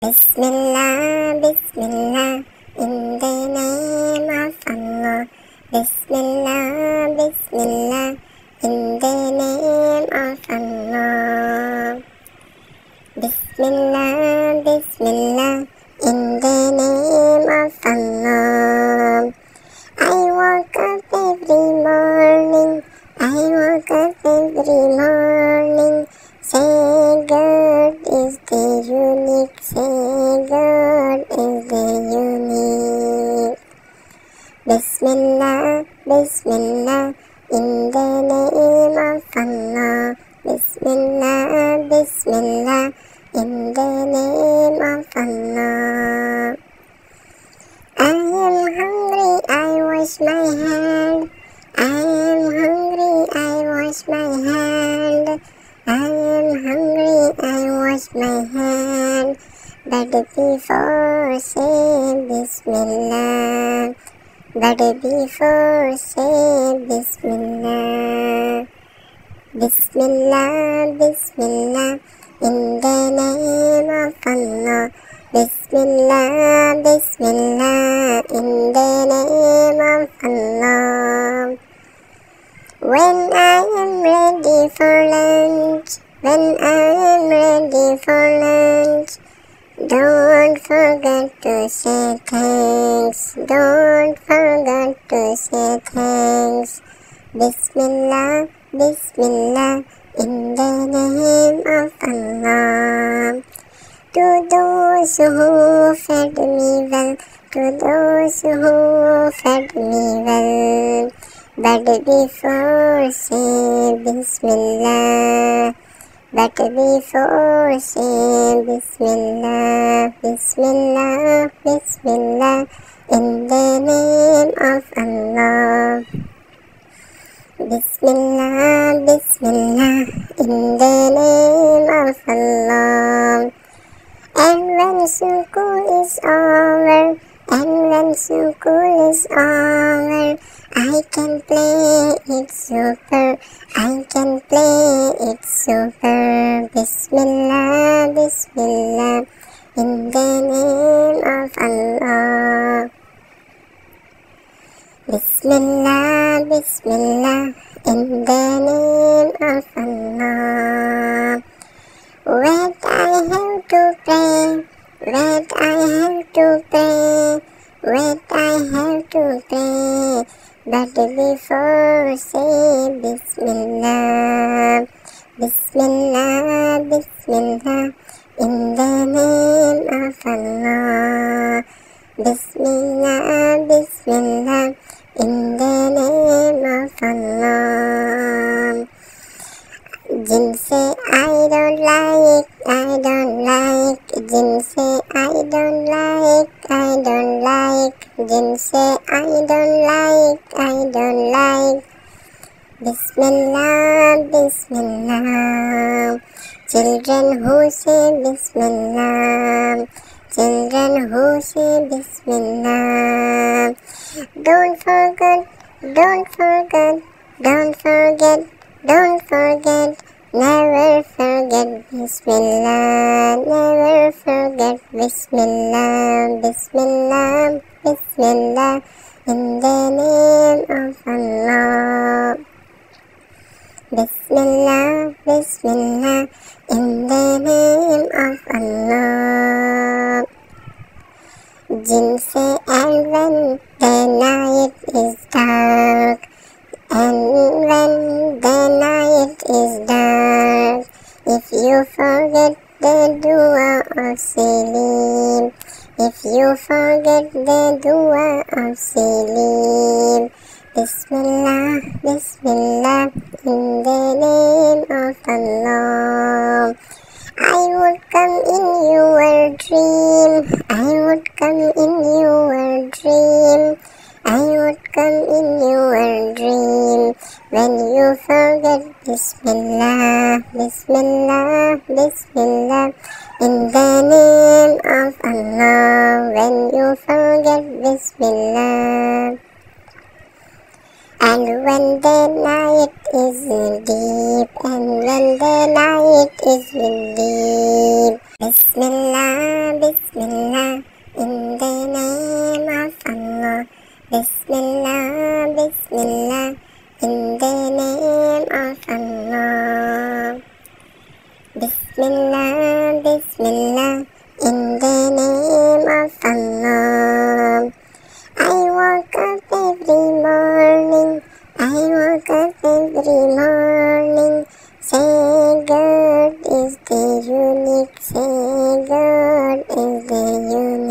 Bismillah, Bismillah, in the name of Allah. Bismillah, Bismillah, in the name of Allah. Bismillah, Bismillah, in the name of Allah. I woke up every morning, say God is the unique, say God is the unique. Bismillah, Bismillah, in the name of Allah. Bismillah, Bismillah, in the name of Allah. I am hungry, I wash my hand. I am hungry, I wash my hand. I am hungry, I wash my hand. But before say Bismillah. But before say Bismillah. Bismillah, Bismillah, in the name of Allah. Bismillah, Bismillah, in the name of Allah. When I am ready for lunch, don't forget to say thanks, don't forget to say thanks. Bismillah, Bismillah, in the name of Allah. To those who fed me well, but before say Bismillah. But before say Bismillah, Bismillah, Bismillah, in the name of Allah. Bismillah, Bismillah, in the name of Allah. And when school is over, I can play it super, Bismillah, Bismillah, in the name of Allah. Bismillah, Bismillah, in the name of Allah. When I have to pray, but before say Bismillah. Bismillah, Bismillah, in the name of Allah. Bismillah, Bismillah, in the name of Allah. Jinn say I don't like, Jinn say I don't like, Jinn say I don't like. Bismillah, Bismillah, children who say Bismillah, don't forget, never forget Bismillah, Bismillah, Bismillah, in the name of Allah. Bismillah, Bismillah, in the name of Allah. Jinn say, and when the night is dark, if you forget the dua of Salim, Bismillah, Bismillah, in the name of Allah. I would come in your dream, when you forget Bismillah, Bismillah, Bismillah, in the name of Allah. When you forget Bismillah. And when the night is deep, and when the night is deep, Bismillah, Bismillah, in the name of Allah. Bismillah, Bismillah, in the name of Allah. Bismillah, Bismillah, in the name of Allah. I woke up every morning, I woke up every morning, say God is the unique, say God is the unique.